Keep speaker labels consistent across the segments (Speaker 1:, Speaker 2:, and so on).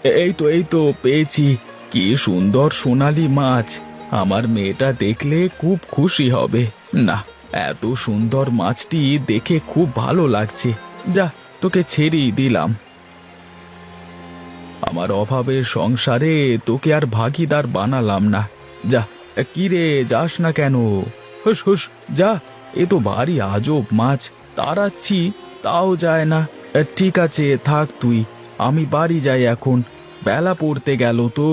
Speaker 1: এই তো পেয়েছি। কি সুন্দর সোনালী মাছ! আমার মেয়েটা দেখলে খুব খুশি হবে। না, এত সুন্দর মাছটি দেখে খুব ভালো লাগছে। যা, তোকে ছেড়েই দিলাম। আমার অভাবের সংসারে তোকে আর ভাগীদার বানালাম না। যা। কি রে, যাস না কেন? হুস হুস, যা। এ তো ভারী আজব মাছ, তাড়াচ্ছি তাও যায় না। ঠিক আছে, থাক তুই, আমি বাড়ি যাই এখন, বেলা পড়তে গেল তো।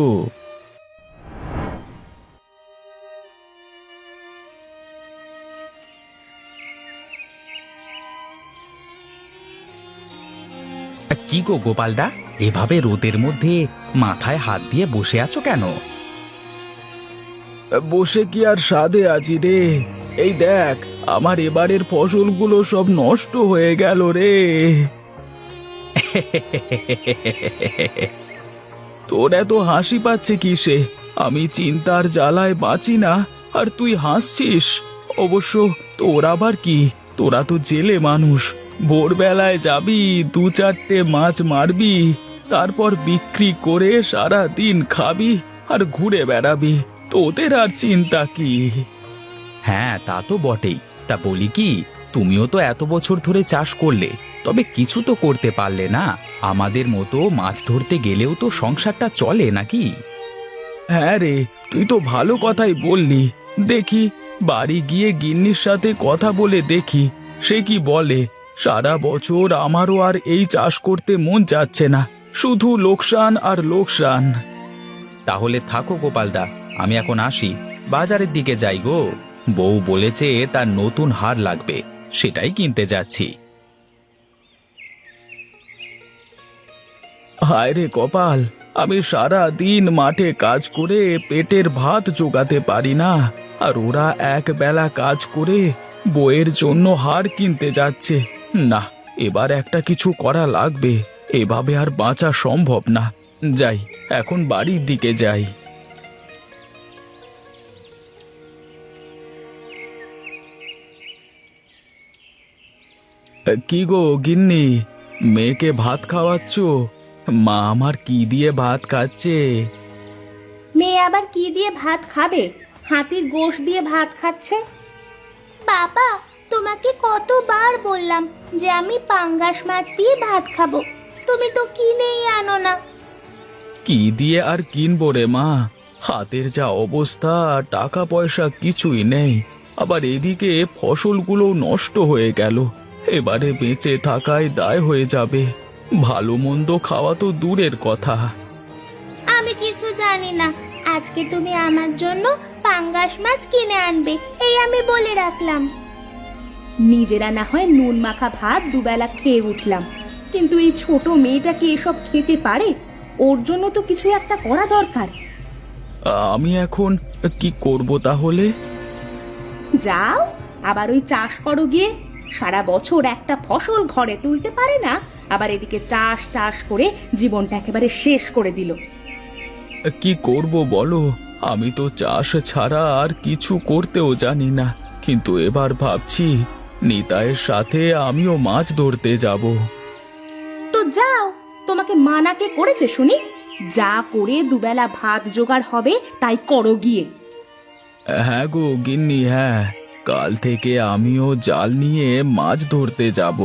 Speaker 2: কি গো গোপালদা, এভাবে রোদের মধ্যে মাথায় হাত দিয়ে বসে আছো কেন?
Speaker 1: বসে কি আর সাধে আছি রে? এই দেখ, আমার এবারের ফসলগুলো সব নষ্ট হয়ে গেল রে। তোর এত হাসি পাচ্ছে কিসে? আমি চিন্তার জ্বালায় বাঁচি না, আর তুই হাসছিস? অবশ্য তোর আবার কি, তোরা তো জেলে মানুষ। ভোরবেলায় যাবি, দু চারটে মাছ মারবি, তারপর বিক্রি করে সারা দিন খাবি আর ঘুরে বেড়াবি। তোদের আর চিন্তা কি?
Speaker 2: হ্যাঁ, তা তো বটেই। তা বলি কি, তুমিও তো এত বছর ধরে চাষ করলে, তবে কিছু তো করতে পারলে না। আমাদের মতো মাছ ধরতে গেলেও তো সংসারটা চলে নাকি?
Speaker 1: হ্যাঁ রে, তুই তো ভালো কথাই বললি। দেখি, বাড়ি গিয়ে গিন্নির সাথে কথা বলে দেখি সে কি বলে। সারা বছর আমারও আর এই চাষ করতে মন যাচ্ছে না, শুধু লোকসান আর লোকসান।
Speaker 2: তাহলে থাকো গোপালদা, আমি এখন আসি, বাজারের দিকে যাই গো। বউ বলেছে তার নতুন হার লাগবে, সেটাই কিনতে যাচ্ছি।
Speaker 1: হায় রে কপাল, আমি সারা দিন মাঠে কাজ করে পেটের ভাত জোগাতে পারি না, আর ওরা এক বেলা কাজ করে বইয়ের জন্য হার কিনতে যাচ্ছে। না, এবার একটা কিছু করা লাগবে, এভাবে আর বাঁচা সম্ভব না। যাই, এখন বাড়ির দিকে যাই। কি গো গিন্নি, মেয়েকে ভাত খাওয়াচ্ছ? মা আমার কি দিয়ে ভাত খাচ্ছে?
Speaker 3: মেয়ে আবার কি দিয়ে ভাত খাবে? হাতির গোশ দিয়ে ভাত খাচ্ছে। বাবা, তোমাকে কতবার বললাম যে আমি পাঙ্গাস মাছ দিয়ে ভাত খাবো, তুমি তো কিনেই আনো না।
Speaker 1: কি দিয়ে আর কিনবো রে মা, হাতের যা অবস্থা, টাকা পয়সা কিছুই নেই। আবার এদিকে ফসলগুলো নষ্ট হয়ে গেল, এবারে বেঁচে থাকায় দায় হয়ে যাবে। ভালো মন্দ খাওয়া তো দূরের কথা।
Speaker 3: আমি কিছু জানি না, আজকে তুমি আমার জন্য পাঙ্গাস মাছ কিনে আনবে, এই আমি বলে রাখলাম। নিজেরা না হয় নুন মাখা ভাত দুবেলা খেয়ে উঠলাম, কিন্তু এই ছোট মেয়েটাকে এসব খেতে পারে? ওর জন্য তো কিছু একটা করা দরকার।
Speaker 1: আমি এখন কি করব তাহলে?
Speaker 3: যাও, আবার ওই চাষ করো গিয়ে। সারা বছর একটা ফসল ঘরে তুলতে পারে না, আবার এদিকে চাষ চাষ করে জীবনটা একেবারে শেষ করে দিল।
Speaker 1: কি করব বলো? আমি তো চাষ ছাড়া আর কিছু করতেও জানি না, কিন্তু এবার ভাবছি নিতাইয়ের সাথে আমিও মাছ ধরতে যাব।
Speaker 3: তো যাও, তোমাকে মানা কে করেছে শুনি? যা করে দুবেলা ভাত জোগাড় হবে তাই করো গিয়ে।
Speaker 1: হ্যাঁ গো গিন্নি, হ্যাঁ, কাল থেকে আমিও জাল নিয়ে মাছ ধরতে যাব।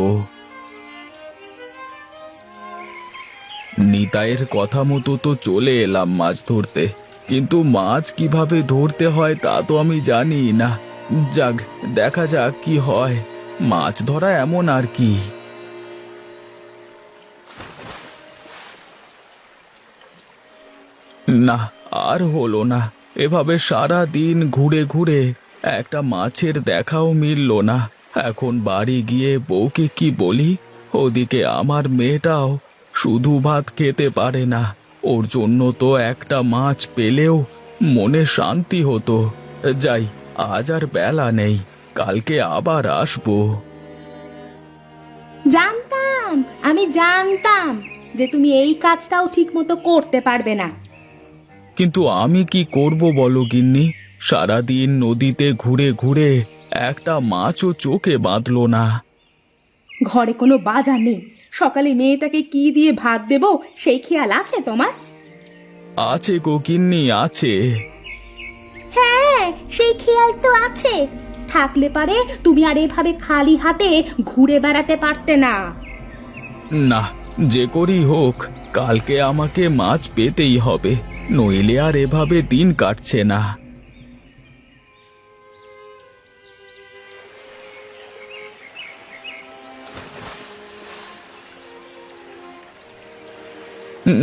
Speaker 1: নিতাইয়ের কথা মতো তো চলে এলাম মাছ ধরতে, কিন্তু মাছ কিভাবে ধরতে হয় তা তো আমি জানি না। যাক, দেখা যাক কি হয়। মাছ ধরা এমন আর কি। না, আর হলো না। এভাবে সারা দিন ঘুরে ঘুরে একটা মাছের দেখাও মিলল না। এখন বাড়ি গিয়ে বউকে কি বলি? ওদিকে আমার মেয়েটাও শুধু ভাত খেতে পারে না, ওর জন্য তো একটা মাছ পেলেও মনে শান্তি হতো। যাই, আজ আর বেলা নেই, কালকে আবার আসবো।
Speaker 3: জানতাম, আমি জানতাম যে তুমি এই কাজটাও ঠিক মতো করতে পারবে না।
Speaker 1: কিন্তু আমি কি করব বলো গিন্নি? সারাদিন নদীতে ঘুরে ঘুরে একটা মাছও চোখে বাঁধলো না।
Speaker 3: ঘরে কোনো বাজার নেই, সকালে মেয়েটাকে কি দিয়ে ভাত দেব সেই খেয়াল আছে তোমার?
Speaker 1: আছে গো গিন্নি, আছে।
Speaker 3: হ্যাঁ, সেই খেয়াল তো আছে। থাকলে পারে তুমি আর এভাবে খালি হাতে ঘুরে বেড়াতে পারতে না।
Speaker 1: না, যে করেই হোক কালকে আমাকে মাছ পেতেই হবে, নইলে আর এভাবে দিন কাটছে না।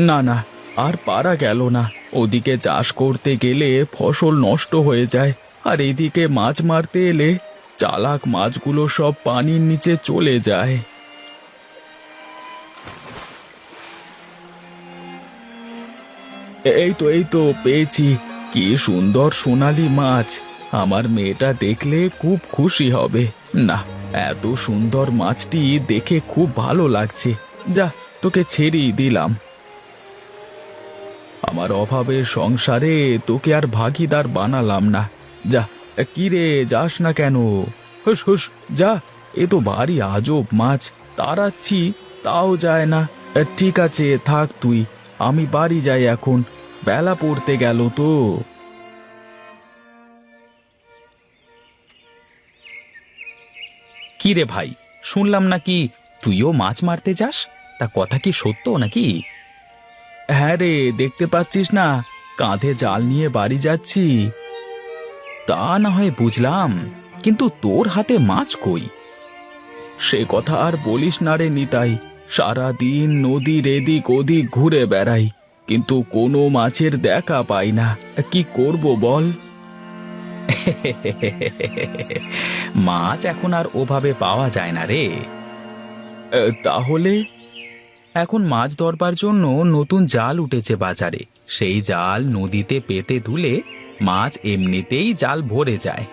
Speaker 1: না না, আর পারা গেল না। ওদিকে চাষ করতে গেলে ফসল নষ্ট হয়ে যায়, আর এদিকে মাছ মারতে এলে চালাক মাছগুলো সব পানির নিচে চলে যায়। এই তো পেয়েছি। কি সুন্দর সোনালী মাছ! আমার মেয়েটা দেখলে খুব খুশি হবে। না, এত সুন্দর মাছটি দেখে খুব ভালো লাগছে। যা, তোকে ছেড়েই দিলাম। আমার অভাবের সংসারে তোকে আর ভাগীদার বানালাম না। যা। কি রে, যাস না কেন? হুস হুস, যা। এ তো ভারী আজব মাছ, তাড়াচ্ছি তাও যায় না। ঠিক আছে, থাক তুই, আমি বাড়ি যাই এখন, বেলা পড়তে গেল তো।
Speaker 2: কি রে ভাই, শুনলাম নাকি তুইও মাছ মারতে যাস? তা কথা কি সত্য নাকি?
Speaker 1: হ্যাঁ রে, দেখতে পাচ্ছিস না, কাঁধে জাল নিয়ে বাড়ি যাচ্ছি।
Speaker 2: তা না হয় বুঝলাম, কিন্তু তোর হাতে মাছ কই?
Speaker 1: সে কথা আর বলিস না রে নিতাই, সারাদিন নদীর এদিক ওদিক ঘুরে বেড়াই, কিন্তু কোনো মাছের দেখা পাই না। কি করব বল?
Speaker 2: মাছ এখন আর ওভাবে পাওয়া যায় না রে।
Speaker 1: তাহলে?
Speaker 2: এখন মাছ ধরবার জন্য নতুন জাল উঠেছে বাজারে, সেই জাল নদীতে পেতে তুলে মাছ এমনিতেই জাল ভরে যায়।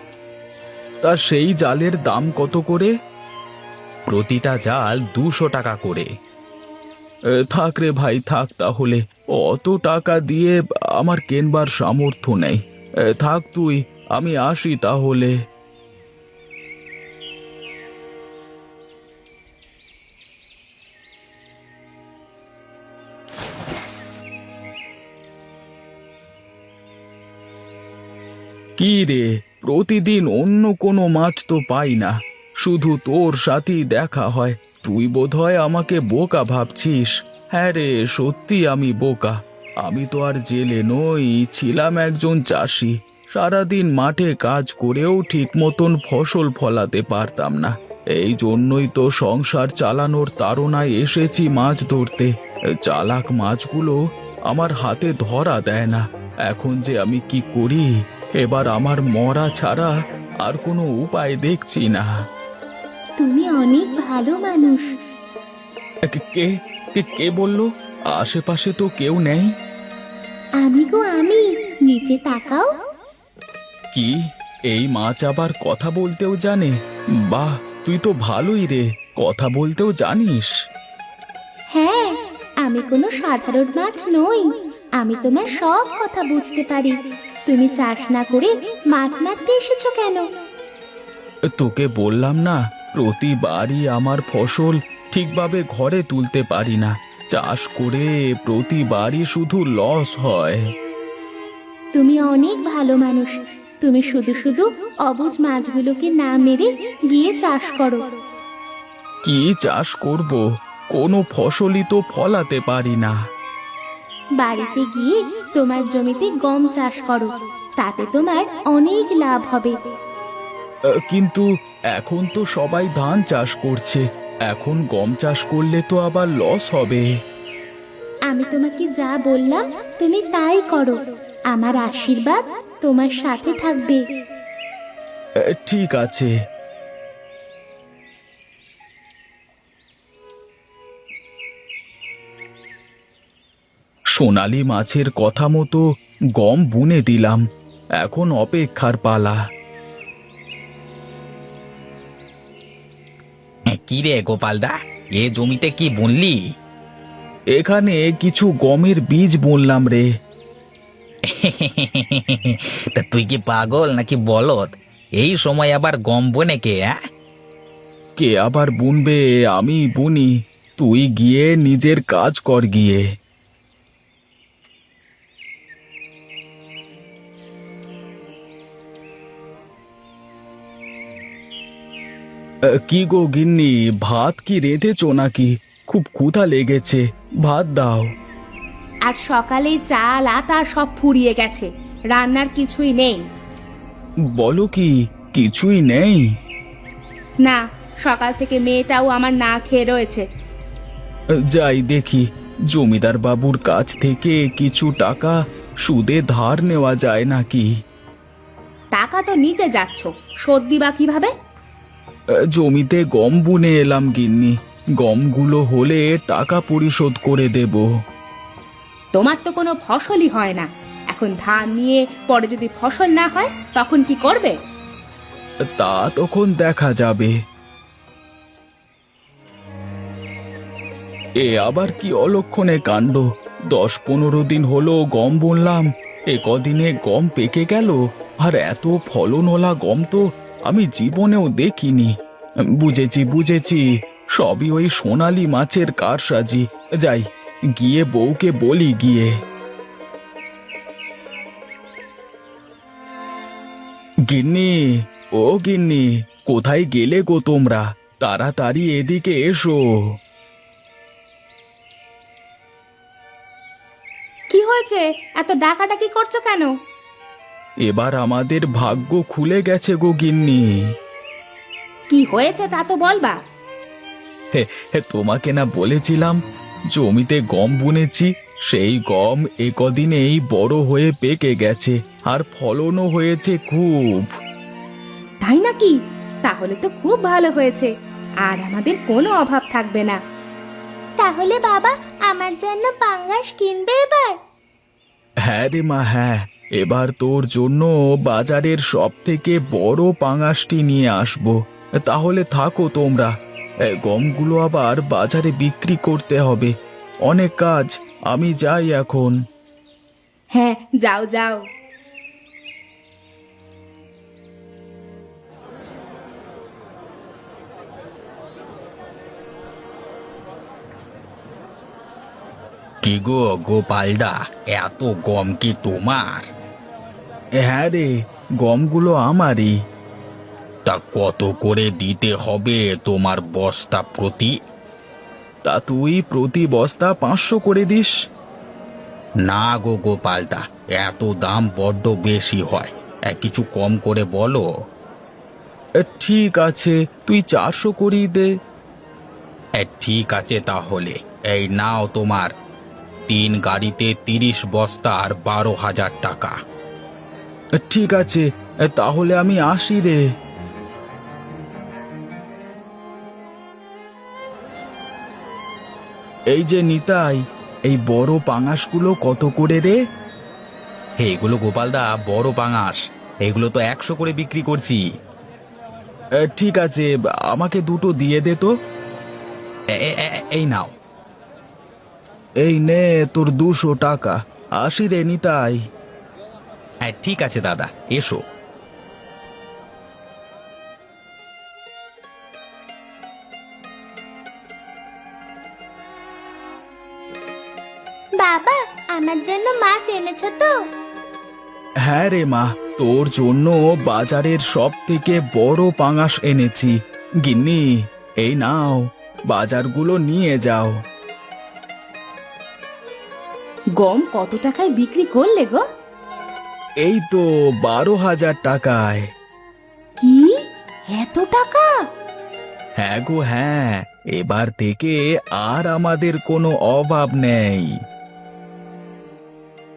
Speaker 1: তা সেই জালের দাম কত করে?
Speaker 2: প্রতিটা জাল 200 টাকা করে।
Speaker 1: থাক রে ভাই, থাক তাহলে। অত টাকা দিয়ে আমার কেনবার সামর্থ্য নেই। থাক তুই, আমি আসি তাহলে। কি রে, প্রতিদিন অন্য কোনো মাছ তো পাই না, শুধু তোর সাথেই দেখা হয়। তুই বোধহয় আমাকে বোকা ভাবছিস। হ্যাঁ রে, সত্যি আমি বোকা। আমি তো আর জেলে নই, ছিলাম একজন চাষি। সারাদিন মাঠে কাজ করেও ঠিক মতন ফসল ফলাতে পারতাম না। এই জন্যই তো সংসার চালানোর তাড়নায় এসেছি মাছ ধরতে। চালাক মাছগুলো আমার হাতে ধরা দেয় না। এখন যে আমি কি করি? এবার আমার মরা ছাড়া আর কোনো উপায় দেখছি না।
Speaker 3: তুমি অনেক ভালো মানুষ।
Speaker 1: কে কে কে বলল? আশেপাশে তো কেউ নেই।
Speaker 3: আমি গো আমি, নিচে তাকাও।
Speaker 1: কি, এই মাছ আবার কথা বলতেও জানে? বাহ, তুই তো ভালোই রে, কথা বলতেও জানিস।
Speaker 3: হ্যাঁ, আমি কোনো সাধারণ মাছ নই। আমি তোমার সব কথা বুঝতে পারি। তুমি চাষ না করে মাছ মারতে এসেছো কেন?
Speaker 1: তোকে বললাম না, প্রতিবারই আমার ফসল ঠিকভাবে ঘরে তুলতে পারি না। চাষ করে প্রতিবারই শুধু লস হয়।
Speaker 3: তুমি অনেক ভালো মানুষ। তুমি শুধু শুধু অবুঝ মাছগুলোকে না মেরে গিয়ে চাষ করো।
Speaker 1: কি চাষ করব? কোনো ফসলই তো ফলাতে পারি না।
Speaker 3: বাড়িতে গিয়ে তোমার জমিতে গম চাষ করো, তাতে তোমার অনেক লাভ হবে।
Speaker 1: কিন্তু এখন তো সবাই ধান চাষ করছে, এখন গম চাষ করলে তো আবার লস হবে।
Speaker 3: আমি তোমাকে যা বললাম তুমি তাই করো। আমার আশীর্বাদ তোমার সাথে থাকবে।
Speaker 1: ঠিক আছে। সোনালি মাছের কথা মতো গম বুনে দিলাম, এখন অপেক্ষার পালা।
Speaker 2: কি রে গোপালদা, এ জমিতে কি বুনলি?
Speaker 1: এখানে কিছু গমের বীজ বুনলাম রে।
Speaker 2: তা তুই কি পাগল নাকি বলদ? এই সময় আবার গম বনে কে?
Speaker 1: কে আবার বুনবে? আমি বুনি। তুই গিয়ে নিজের কাজ কর গিয়ে। কি গো গিন্নি, ভাত কি রেঁধেছো নাকি? খুব ক্ষুধা লেগেছে, ভাত দাও।
Speaker 3: আর সকালে চাল আটা সব ফুরিয়ে গেছে, রান্নার কিছুই নেই।
Speaker 1: বলো কি, কিছুই নেই?
Speaker 3: না, সকাল থেকে মেয়েটাও আমার না খেয়ে রয়েছে।
Speaker 1: যাই দেখি, জমিদার বাবুর কাছ থেকে কিছু টাকা সুদে ধার নেওয়া যায় নাকি।
Speaker 3: টাকা তো নিতে যাচ্ছ, শোধ দিবা কিভাবে?
Speaker 1: জমিতে গম বুনে এলাম গিন্নি, গমগুলো হলে টাকা পরিশোধ করে দেব।
Speaker 3: তোমার তো কোনো ফসলই হয় না, এখন ধান নিয়ে পরে যদি ফসল না হয় তখন কি করবে?
Speaker 1: তা তখন দেখা যাবে। এ আবার কি অলক্ষণে কাণ্ড! 10-15 দিন হলো গম বুনলাম, এ কদিনে গম পেকে গেল। আর এত ফলনওয়ালা গম তো আমি জীবনেও দেখিনি। বুঝেছি বুঝেছি, সবই ওই সোনালি মাছের কারসাজি। যাই, গিয়ে বউকে বলি গিয়ে। গিন্নি, ও গিন্নি, কোথায় গেলে গো তোমরা? তাড়াতাড়ি এদিকে এসো।
Speaker 3: কি হয়েছে, এত ডাকাডাকি করছো কেন?
Speaker 1: এবার আমাদের ভাগ্য খুলে গেছে গো গিন্নি।
Speaker 3: কি হয়েছে তা তো বলবা।
Speaker 1: হে, তোমাকে না বলেছিলাম জমিতে গম বুনেছি, সেই গম এ কদিনেই বড় হয়ে পেকে গেছে, আর ফলনও হয়েছে খুব।
Speaker 3: তাই নাকি? তাহলে তো খুব ভালো হয়েছে, আর আমাদের কোনো অভাব থাকবে না। তাহলে বাবা আমার জন্য পাঙ্গাস কিনবে এবার?
Speaker 1: হ্যাঁ রে মা, হ্যাঁ, এবার তোর জন্য বাজারের সব থেকে বড় পাঙাশটি নিয়ে আসবো। তাহলে থাকো তোমরা, গমগুলো আবার বাজারে বিক্রি করতে হবে, অনেক কাজ। আমি যাই এখন।
Speaker 3: হ্যাঁ, যাও যাও।
Speaker 2: কি গো গোপালদা, এত গম কি তোমার?
Speaker 1: হ্যাঁ রে, গমগুলো আমারই।
Speaker 2: তা কত করে দিতে হবে তোমার বস্তা প্রতি?
Speaker 1: তা তুই প্রতি বস্তা 500 করে দিস।
Speaker 2: না গো গোপালদা, এত দাম বড্ড বেশি হয়, কিছু কম করে বলো।
Speaker 1: ঠিক আছে, তুই 400 করেই দে।
Speaker 2: ঠিক আছে তাহলে, এই নাও তোমার 3 গাড়িতে 30 বস্তা আর 12,000 টাকা।
Speaker 1: ঠিক আছে, তাহলে আমি আসি রে। এই যে নিতাই, এই বড় পাঙাশগুলো কত করে রে?
Speaker 2: এগুলো গোপালদা বড় পাঙাশ, এগুলো তো 100 করে বিক্রি করছি।
Speaker 1: ঠিক আছে, আমাকে দুটো দিয়ে দে তো।
Speaker 2: এই নাও।
Speaker 1: এই নে তোর 200 টাকা। আসি রে নিতাই।
Speaker 2: ঠিক আছে দাদা, এসো।
Speaker 3: বাবা আমার জন্য মাছ এনেছো তো?
Speaker 1: হ্যাঁ রে মা, তোর জন্য বাজারের সব থেকে বড় পাঙাশ এনেছি। গিন্নি, এই নাও, বাজারগুলো নিয়ে যাও।
Speaker 3: গম কত টাকায় বিক্রি করলে গো?
Speaker 1: এই তো 12,000 টাকায়।
Speaker 3: কি, এত টাকা?
Speaker 1: হ্যাঁ গো হ্যাঁ, এবার থেকে আর আমাদের কোনো অভাব নেই।